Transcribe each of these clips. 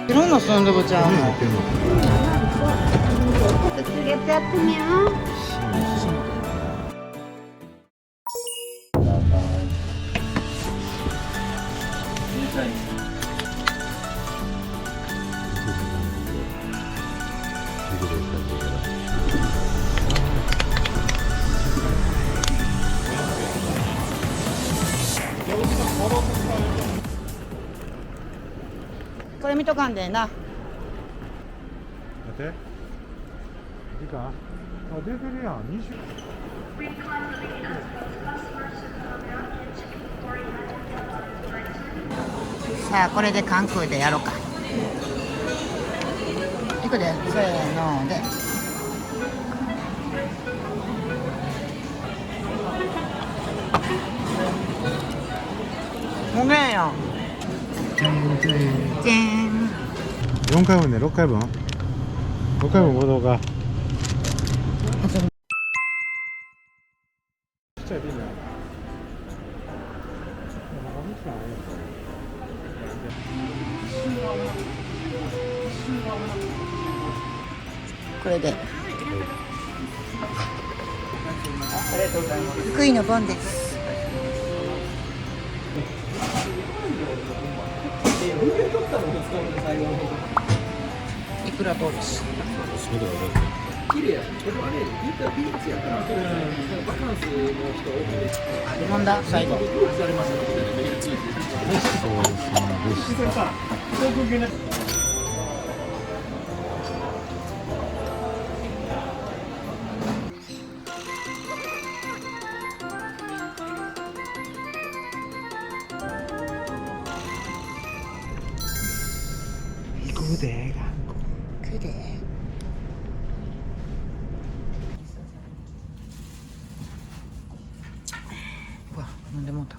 いろんなスンドゥブちゃうの。続けてやってみよう。これ見とかんでな。待って時間あ出てるやん20。さあこれで関空でやろうか。いくで、せーので。もげんよ。じーん。4回分ね、6回分6回分合同がちっちゃい瓶だよ。これで。福井のボンです。いくら通るし。飲んだ最後。行くでくで。うわ、飲んでもうた。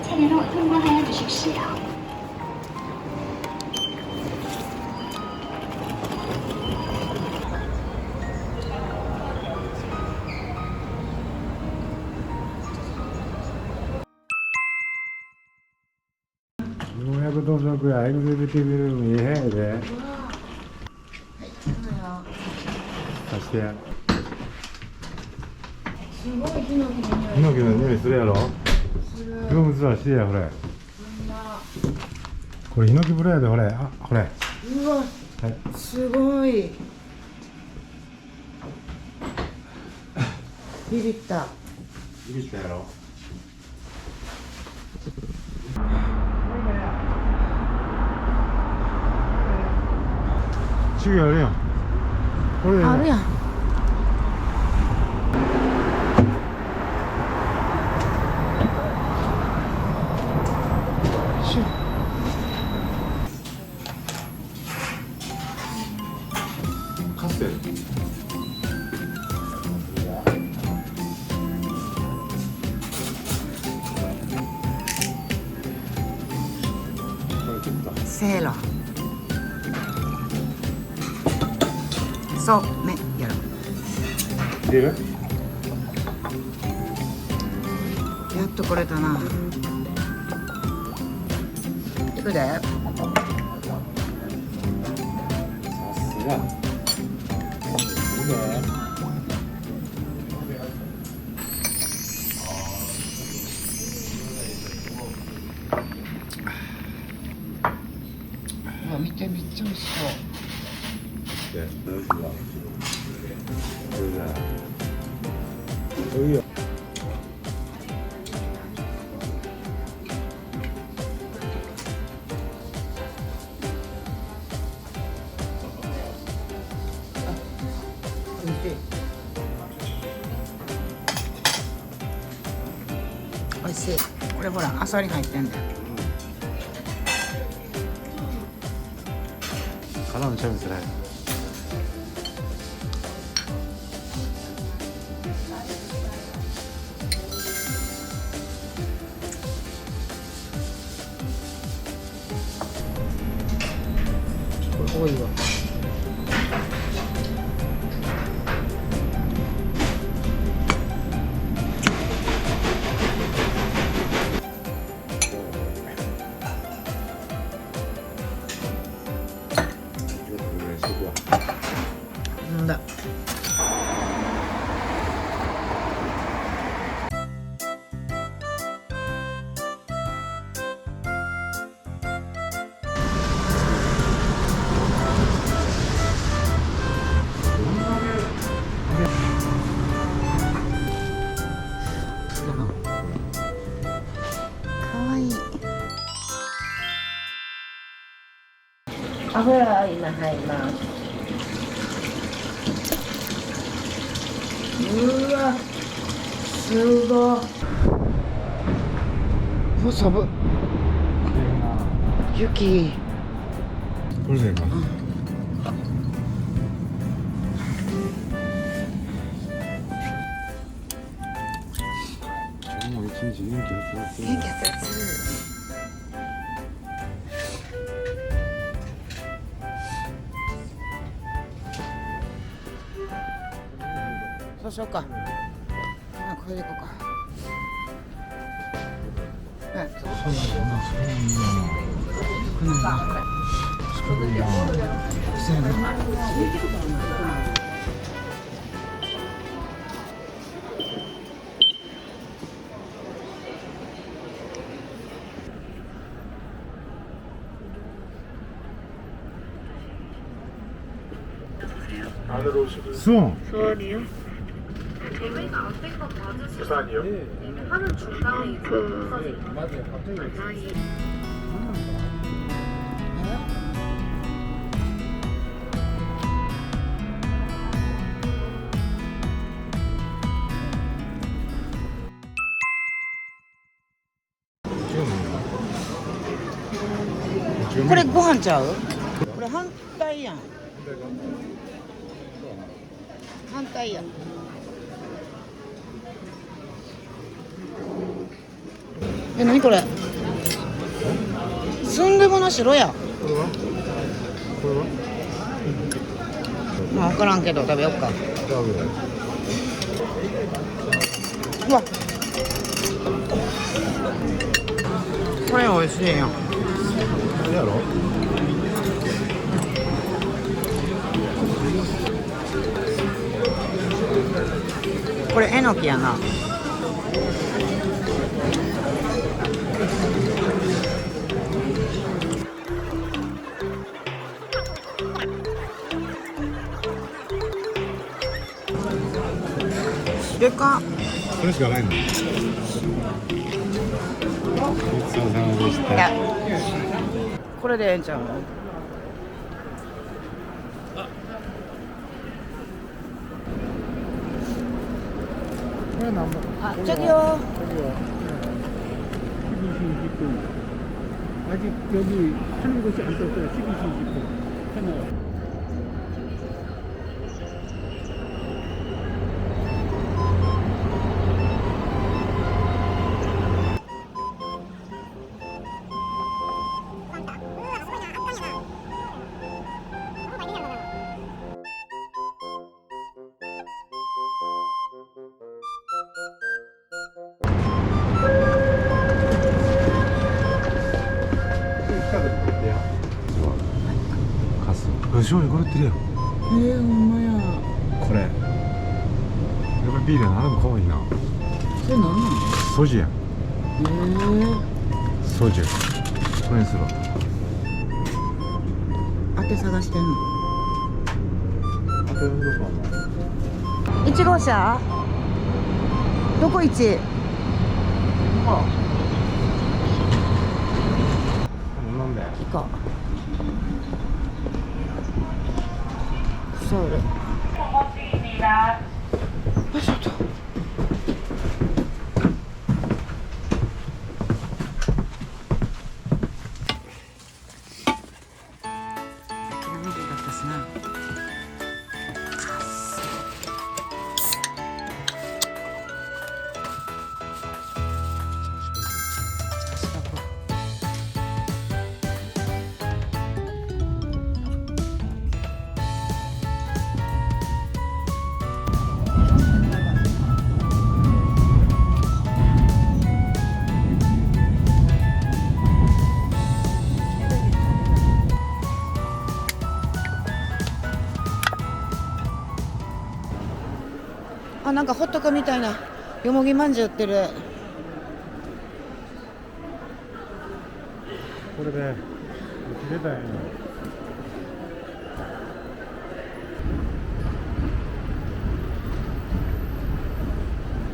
请联络中国海洋指数市场。ようやく到着や。エグゼクティブルームええやで。貸してや。すごいヒノキの匂い。ヒノキの匂いするやろ。業務ツアーしてや、これ。これヒノキ風呂やで、これ。あ、これ。うわ、はい。すごい。ビビった。ビビったやろ。注意あるやん。これであるやん。カステル。せーの。そうめやろ。入れる？やっとこれたな。いくで。さすが。いいね。うわ、見てめっちゃ美味しそう。どうしよう。いいよ。見て。あ、味しい。これほらあさり入ってんだよ。殻のチャンスね。これ多いわ。なんだ。かわいい。油今入ります。うわ、すごい。うわ、寒い。雪。これでか。今日も一日元気はつらつ。元気はつらつ。そうしようか。これでいこうか。はい。そうなんだ。수원. 수원이요? 저희가 안 된 거 맞으시죠? 부산이요? 하는 중간에 맞아요.これご飯ちゃう？これ反対やん。反対やん。何これ？スンドゥブの白や。これは？これは？まあ分からんけど食べよっか。食べる。うわ。これ美味しいやん。何やろ？これえのきやな。でかっ。これしかないの？ごちそうさまでしいやた。これでええんちゃうの？아, 저기요. 아직 여기 하는 곳이 안 떴어요. 12시 20분. 하나. 시원히 그랬더래요. 엄마야. 그래. 여기 비리 나는 거이나. 그게 너는? 소주야. 소주. 프랑스로. 当て探してんの。 앞에 운동 1号車？どこ1？飲んで。行こう。ソウル。よいしょっと。あ、なんかホットクみたいなよもぎまんじゅう売ってる。これで出たよ。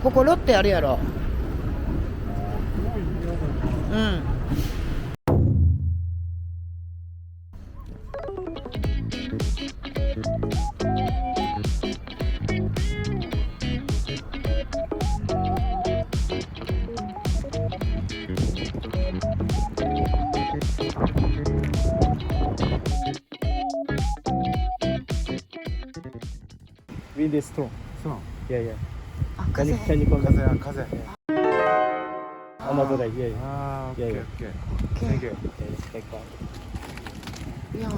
ここロッテあるやろ。うん。Wind is strong. そう。Yeah, yeah. あ、 Can 風。you can you come 風 back? や風。 Another day. Yeah, yeah. ああ、オッケいやいやーオッケー。Thank you. Yeah, it's like that. いや。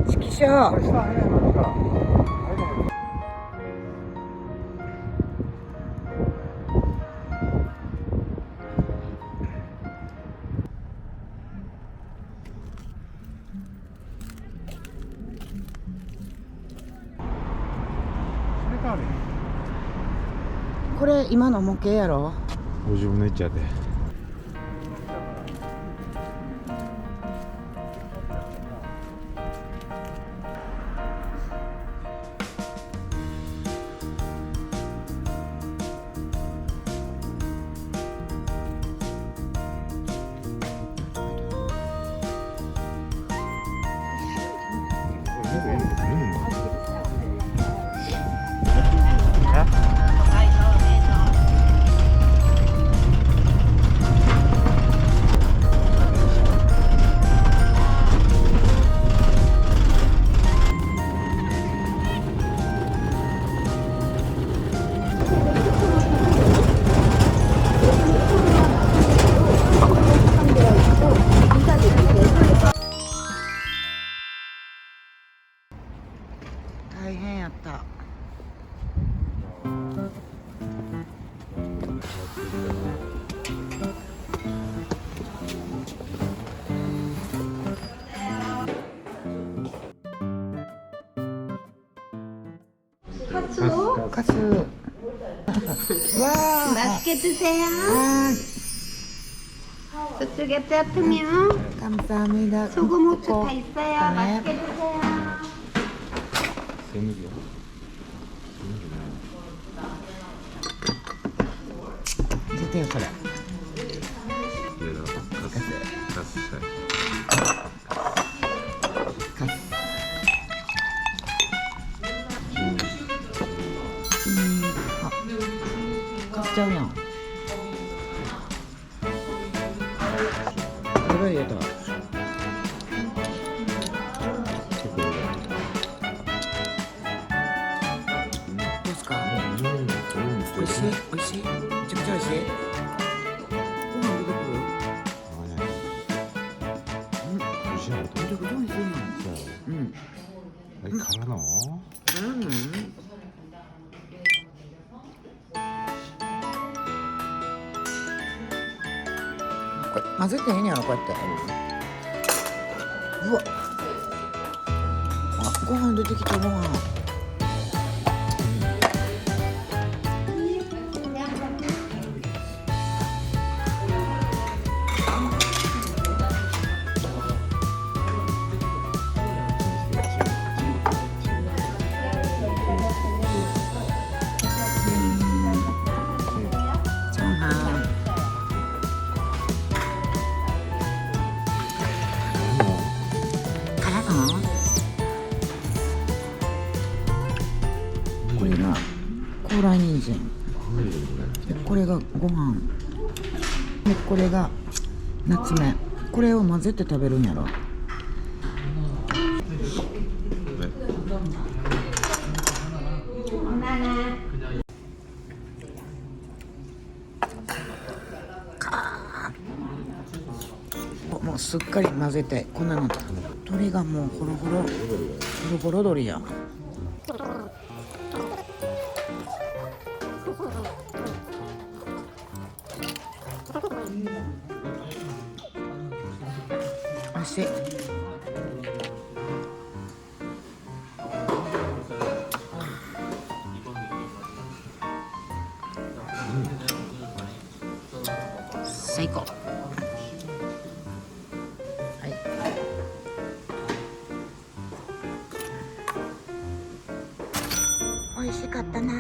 指揮者。これ下早いのか。これ今の模型やろ。50分の1やで。大変やった。カツ。わあ。 맛있게 드세요. 저쪽에 뜯으면 감사합니다. 소금 후추 다 있어요. 네. 맛있게 드세요. 재밌게. 드세요, 그래. 가스장이야. 그래 얘다. 뭐스까? 오이시? 오이시? 진짜 오이시? 고기 이거 뭐야? 이거 좀 오이시야. 응. 여기 갈아넣어.混ぜていいんやろこうやって。うわ。あ、ご飯出てきたご飯。チャーハン。これが高麗人参で、これがご飯で、これが夏目。これを混ぜて食べるんやろ。もうすっかり混ぜて、こんなの鶏がもうホロホロホロホロ鶏や。おいしい。最高。はい。美味しかったな。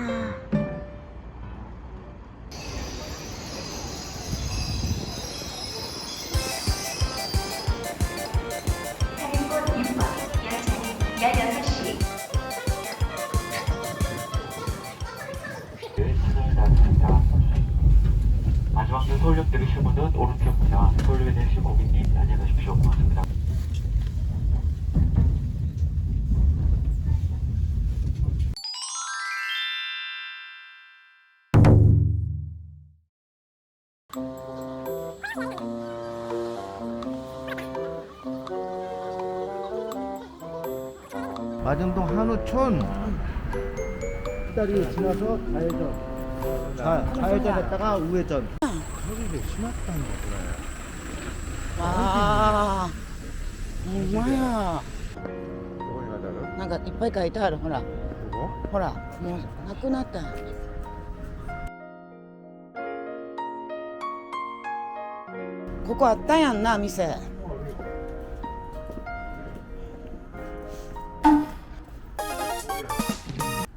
마지막 서울역 내리실 문은 오른쪽입니다. 서울역에 내리실 고객님 안녕하십시오. 고맙습니다. 마정동 한우촌 다리 지나서 좌회전 했다가 우회전. 소리가 심하다는 거구나. 와ほんまや。 どこに書いてある？なんかいっぱい書いてある。ほらここ？ほらもうなくなった。ここあったやんな店。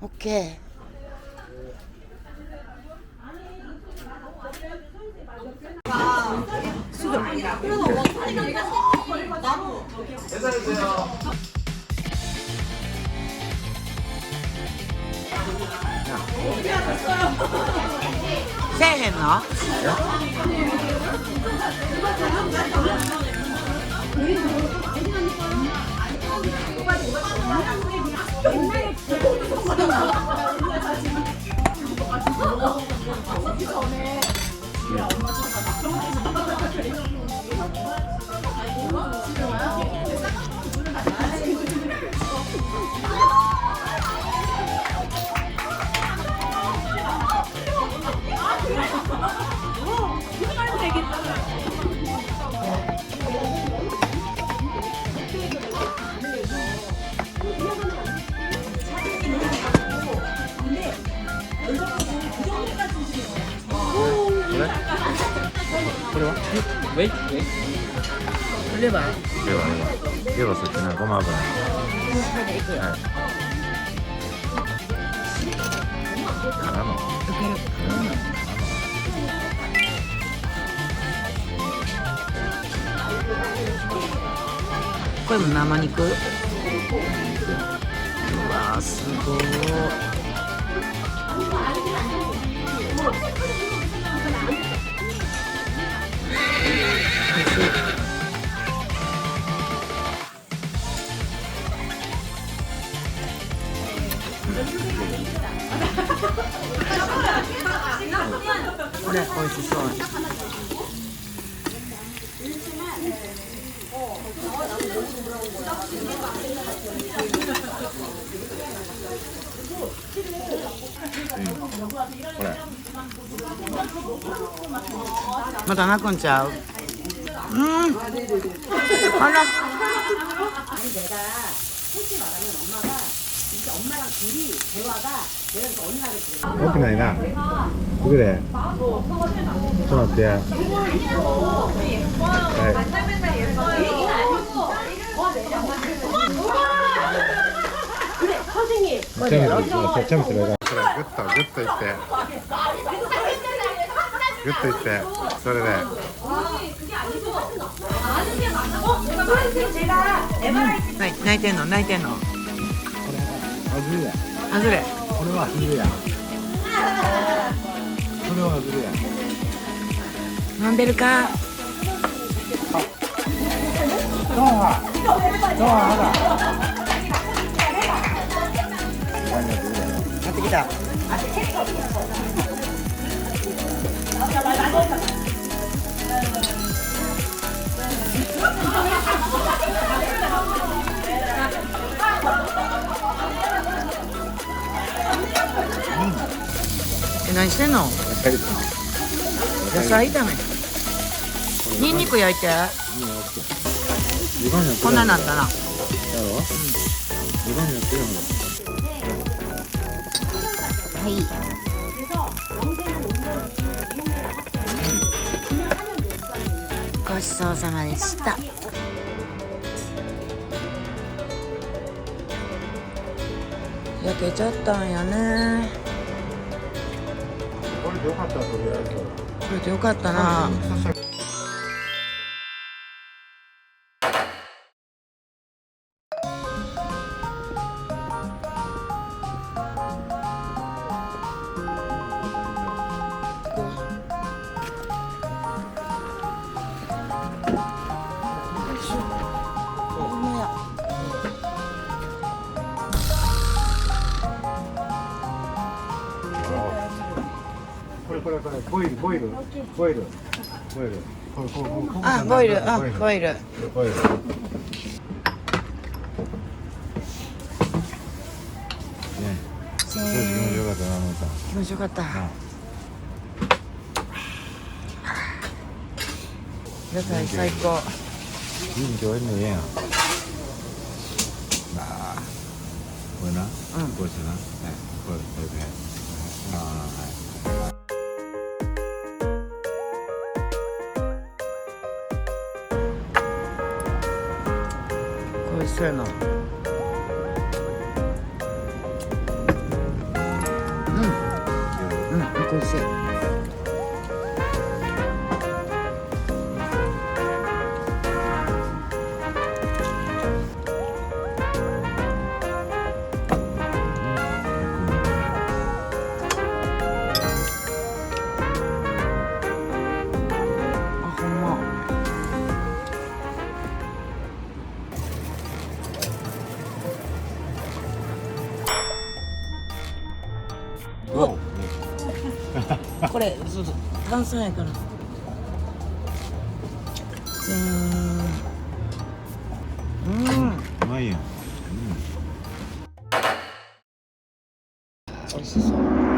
オッケー。せえへんの？これは？レバー。レバーそっちな、ごま油。はい。からの。これも生肉。うわーすごい。これ美味しそう。これ。また泣くんちゃう？あら。 大きないな。どれ？ちょっと待って。ちゃめちゃめちゃめちゃめちゃ。これグッといって。グッといって。それで。泣いてんの泣いてんの。外れや。外れ。これは外れや。これは外れや。飲んでるか。どうは買ってきた。何してんの？野菜炒め。ニンニク焼いて。こんなになったな。はい。そうさまでした。焼けちゃったんやね。これでよかったとりあえず。これでよかったな。これボイル。これあ、ボイル、あ、ボイル。ボイル。気持ちよかった。野菜最高。인조했네. 나, 뭐나? 응. 뭐지나? 네, 그래. 아, 美味しそうやな。美味しい。あ、ほんま。これそうそう炭酸やから。うまいやん。美味しそう。